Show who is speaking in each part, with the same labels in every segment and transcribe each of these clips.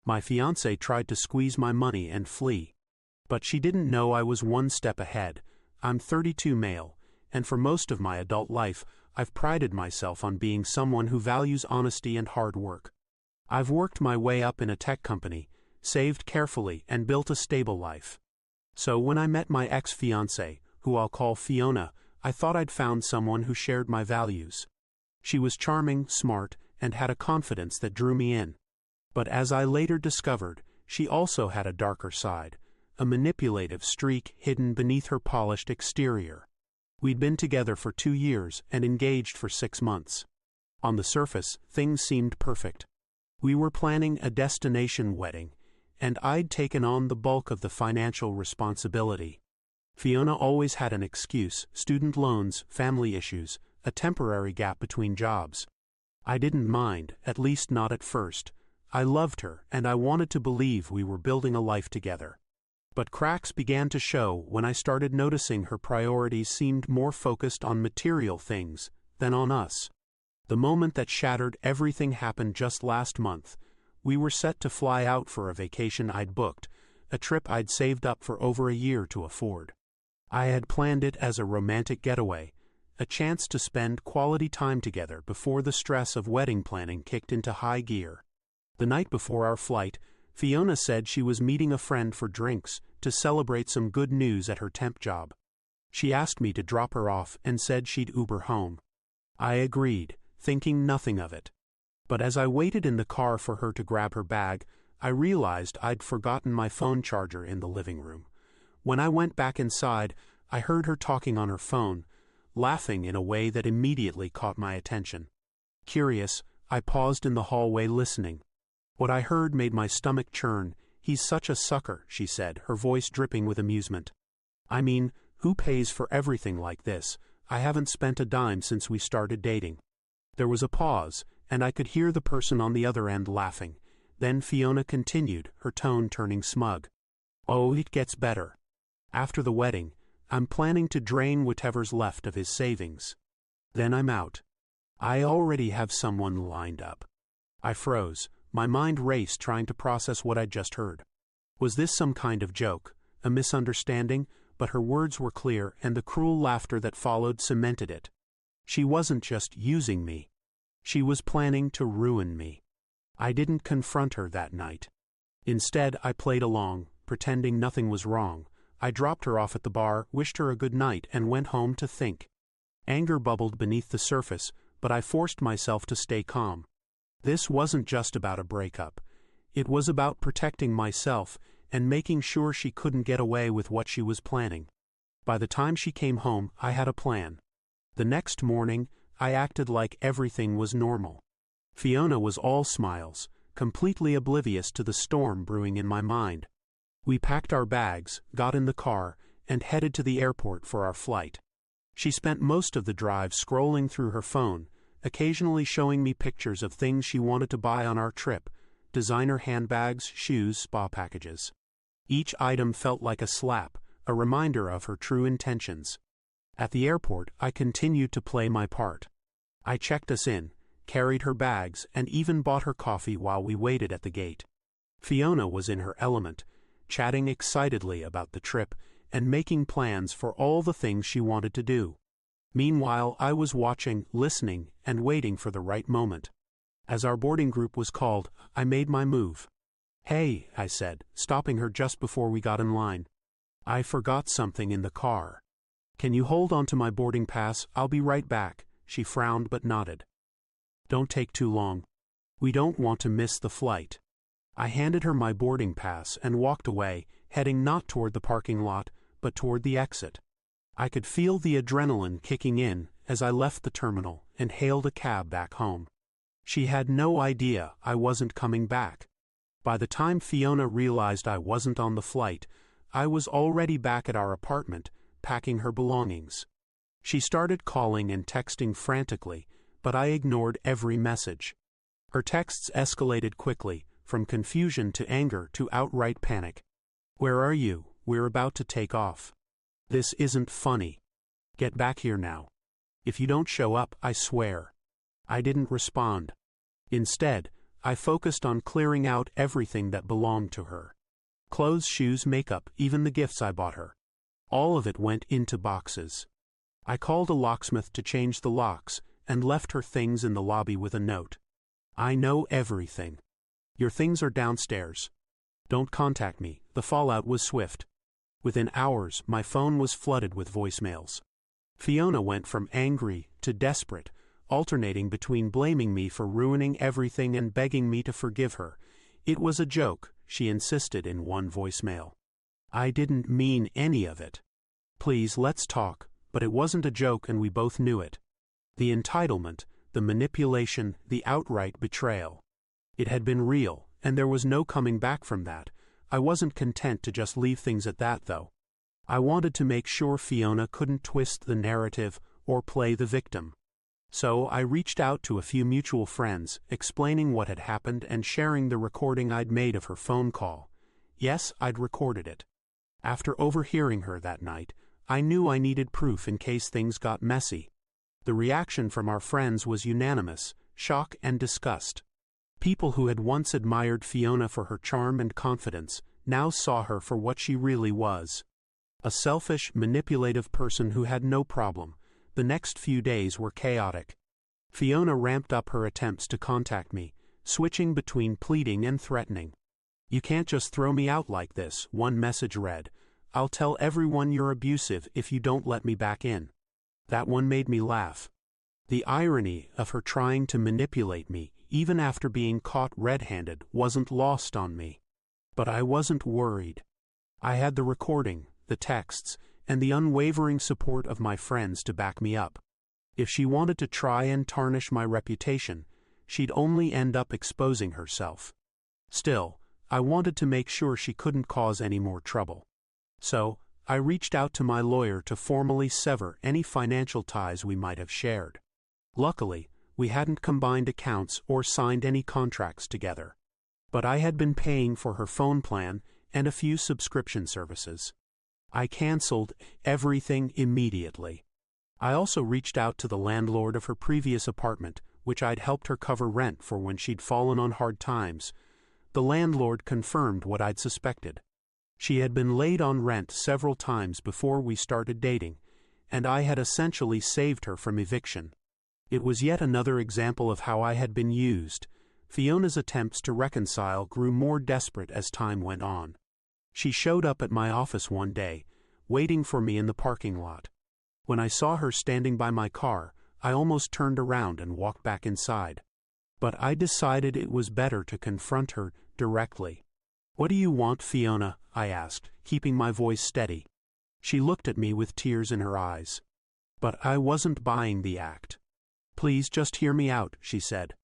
Speaker 1: My fiancé tried to squeeze my money and flee. But she didn't know I was one step ahead. I'm 32 male, and for most of my adult life, I've prided myself on being someone who values honesty and hard work. I've worked my way up in a tech company, saved carefully, and built a stable life. So when I met my ex-fiancée, who I'll call Fiona, I thought I'd found someone who shared my values. She was charming, smart, and had a confidence that drew me in. But as I later discovered, she also had a darker side, a manipulative streak hidden beneath her polished exterior. We'd been together for 2 years and engaged for 6 months. On the surface, things seemed perfect. We were planning a destination wedding, and I'd taken on the bulk of the financial responsibility. Fiona always had an excuse: student loans, family issues, a temporary gap between jobs. I didn't mind, at least not at first. I loved her, and I wanted to believe we were building a life together. But cracks began to show when I started noticing her priorities seemed more focused on material things than on us. The moment that shattered everything happened just last month. We were set to fly out for a vacation I'd booked, a trip I'd saved up for over a year to afford. I had planned it as a romantic getaway, a chance to spend quality time together before the stress of wedding planning kicked into high gear. The night before our flight, Fiona said she was meeting a friend for drinks to celebrate some good news at her temp job. She asked me to drop her off and said she'd Uber home. I agreed, thinking nothing of it. But as I waited in the car for her to grab her bag, I realized I'd forgotten my phone charger in the living room. When I went back inside, I heard her talking on her phone, laughing in a way that immediately caught my attention. Curious, I paused in the hallway listening. What I heard made my stomach churn. "He's such a sucker," she said, her voice dripping with amusement. "I mean, who pays for everything like this? I haven't spent a dime since we started dating." There was a pause, and I could hear the person on the other end laughing. Then Fiona continued, her tone turning smug. "Oh, it gets better. After the wedding, I'm planning to drain whatever's left of his savings. Then I'm out. I already have someone lined up." I froze. My mind raced trying to process what I'd just heard. Was this some kind of joke, a misunderstanding? But her words were clear, and the cruel laughter that followed cemented it. She wasn't just using me. She was planning to ruin me. I didn't confront her that night. Instead, I played along, pretending nothing was wrong. I dropped her off at the bar, wished her a good night, and went home to think. Anger bubbled beneath the surface, but I forced myself to stay calm. This wasn't just about a breakup. It was about protecting myself and making sure she couldn't get away with what she was planning. By the time she came home, I had a plan. The next morning, I acted like everything was normal. Fiona was all smiles, completely oblivious to the storm brewing in my mind. We packed our bags, got in the car, and headed to the airport for our flight. She spent most of the drive scrolling through her phone, occasionally showing me pictures of things she wanted to buy on our trip: designer handbags, shoes, spa packages. Each item felt like a slap, a reminder of her true intentions. At the airport, I continued to play my part. I checked us in, carried her bags, and even bought her coffee while we waited at the gate. Fiona was in her element, chatting excitedly about the trip and making plans for all the things she wanted to do. Meanwhile, I was watching, listening, and waiting for the right moment. As our boarding group was called, I made my move. "Hey," I said, stopping her just before we got in line. "I forgot something in the car. Can you hold on to my boarding pass? I'll be right back." She frowned but nodded. "Don't take too long. We don't want to miss the flight." I handed her my boarding pass and walked away, heading not toward the parking lot, but toward the exit. I could feel the adrenaline kicking in as I left the terminal and hailed a cab back home. She had no idea I wasn't coming back. By the time Fiona realized I wasn't on the flight, I was already back at our apartment, packing her belongings. She started calling and texting frantically, but I ignored every message. Her texts escalated quickly, from confusion to anger to outright panic. "Where are you? We're about to take off. This isn't funny. Get back here now. If you don't show up, I swear." I didn't respond. Instead, I focused on clearing out everything that belonged to her. Clothes, shoes, makeup, even the gifts I bought her. All of it went into boxes. I called a locksmith to change the locks and left her things in the lobby with a note. I know everything. Your things are downstairs. Don't contact me. The fallout was swift. Within hours, my phone was flooded with voicemails. Fiona went from angry to desperate, alternating between blaming me for ruining everything and begging me to forgive her. It was a joke, she insisted in one voicemail. I didn't mean any of it. Please, let's talk, but it wasn't a joke and we both knew it. The entitlement, the manipulation, the outright betrayal. It had been real, and there was no coming back from that. I wasn't content to just leave things at that, though. I wanted to make sure Fiona couldn't twist the narrative or play the victim. So I reached out to a few mutual friends, explaining what had happened and sharing the recording I'd made of her phone call. Yes, I'd recorded it. After overhearing her that night, I knew I needed proof in case things got messy. The reaction from our friends was unanimous, shock and disgust. People who had once admired Fiona for her charm and confidence now saw her for what she really was. A selfish, manipulative person who had no problem. The next few days were chaotic. Fiona ramped up her attempts to contact me, switching between pleading and threatening. You can't just throw me out like this, one message read. I'll tell everyone you're abusive if you don't let me back in. That one made me laugh. The irony of her trying to manipulate me, even after being caught red-handed, wasn't lost on me. But I wasn't worried. I had the recording, the texts, and the unwavering support of my friends to back me up. If she wanted to try and tarnish my reputation, she'd only end up exposing herself. Still, I wanted to make sure she couldn't cause any more trouble. So, I reached out to my lawyer to formally sever any financial ties we might have shared. Luckily, we hadn't combined accounts or signed any contracts together. But I had been paying for her phone plan and a few subscription services. I canceled everything immediately. I also reached out to the landlord of her previous apartment, which I'd helped her cover rent for when she'd fallen on hard times. The landlord confirmed what I'd suspected. She had been late on rent several times before we started dating, and I had essentially saved her from eviction. It was yet another example of how I had been used. Fiona's attempts to reconcile grew more desperate as time went on. She showed up at my office one day, waiting for me in the parking lot. When I saw her standing by my car, I almost turned around and walked back inside. But I decided it was better to confront her directly. "What do you want, Fiona?" I asked, keeping my voice steady. She looked at me with tears in her eyes. But I wasn't buying the act. "Please just hear me out," she said.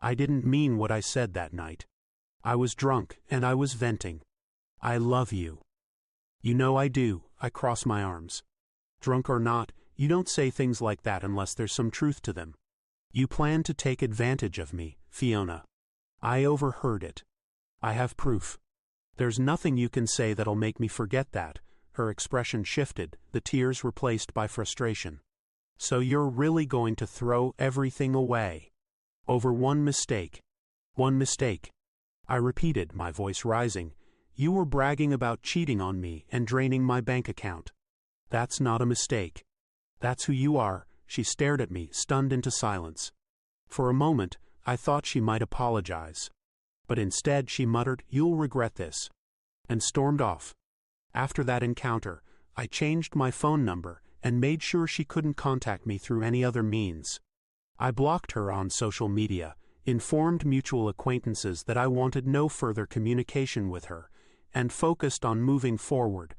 Speaker 1: I didn't mean what I said that night. I was drunk and I was venting. "I love you." "You know I do," I crossed my arms. "Drunk or not, you don't say things like that unless there's some truth to them. You plan to take advantage of me, Fiona. I overheard it. I have proof. There's nothing you can say that'll make me forget that." Her expression shifted, the tears replaced by frustration. "So you're really going to throw everything away? Over one mistake?" "One mistake," I repeated, my voice rising. "You were bragging about cheating on me and draining my bank account. That's not a mistake. That's who you are." She stared at me, stunned into silence. For a moment, I thought she might apologize. But instead she muttered, "You'll regret this," and stormed off. After that encounter, I changed my phone number and made sure she couldn't contact me through any other means. I blocked her on social media, informed mutual acquaintances that I wanted no further communication with her, and focused on moving forward.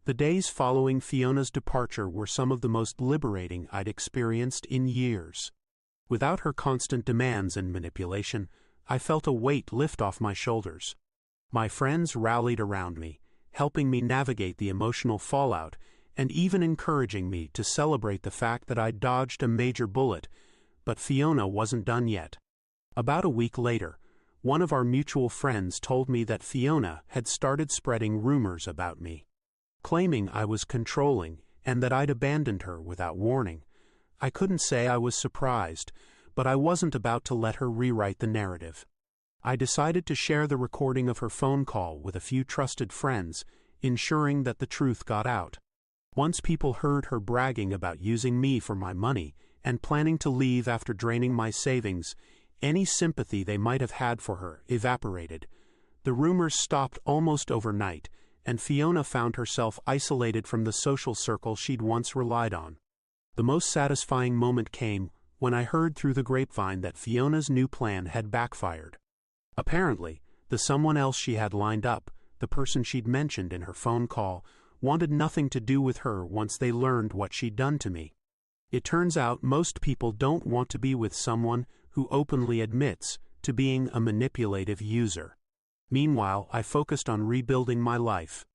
Speaker 1: The days following Fiona's departure were some of the most liberating I'd experienced in years. Without her constant demands and manipulation, I felt a weight lift off my shoulders. My friends rallied around me, helping me navigate the emotional fallout and even encouraging me to celebrate the fact that I'd dodged a major bullet. But Fiona wasn't done yet. About a week later, one of our mutual friends told me that Fiona had started spreading rumors about me, claiming I was controlling and that I'd abandoned her without warning. I couldn't say I was surprised, but I wasn't about to let her rewrite the narrative. I decided to share the recording of her phone call with a few trusted friends, ensuring that the truth got out. Once people heard her bragging about using me for my money and planning to leave after draining my savings, any sympathy they might have had for her evaporated. The rumors stopped almost overnight, and Fiona found herself isolated from the social circle she'd once relied on. The most satisfying moment came when I heard through the grapevine that Fiona's new plan had backfired. Apparently, the someone else she had lined up, the person she'd mentioned in her phone call, wanted nothing to do with her once they learned what she'd done to me. It turns out most people don't want to be with someone who openly admits to being a manipulative user. Meanwhile, I focused on rebuilding my life.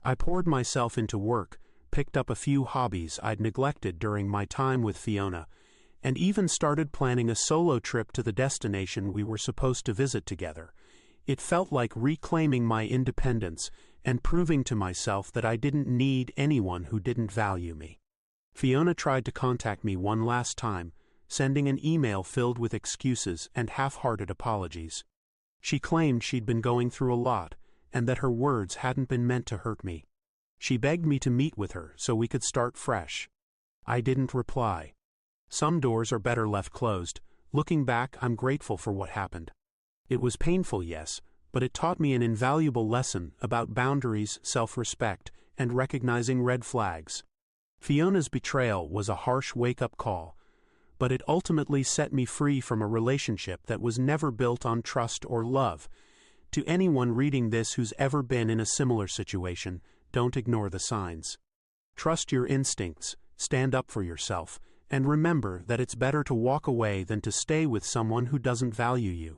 Speaker 1: I poured myself into work, picked up a few hobbies I'd neglected during my time with Fiona, and even started planning a solo trip to the destination we were supposed to visit together. It felt like reclaiming my independence and proving to myself that I didn't need anyone who didn't value me. Fiona tried to contact me one last time, sending an email filled with excuses and half-hearted apologies. She claimed she'd been going through a lot, and that her words hadn't been meant to hurt me. She begged me to meet with her so we could start fresh. I didn't reply. Some doors are better left closed. Looking back, I'm grateful for what happened. It was painful, yes, but it taught me an invaluable lesson about boundaries, self-respect, and recognizing red flags. Fiona's betrayal was a harsh wake-up call, but it ultimately set me free from a relationship that was never built on trust or love. To anyone reading this who's ever been in a similar situation, don't ignore the signs. Trust your instincts, stand up for yourself, and remember that it's better to walk away than to stay with someone who doesn't value you.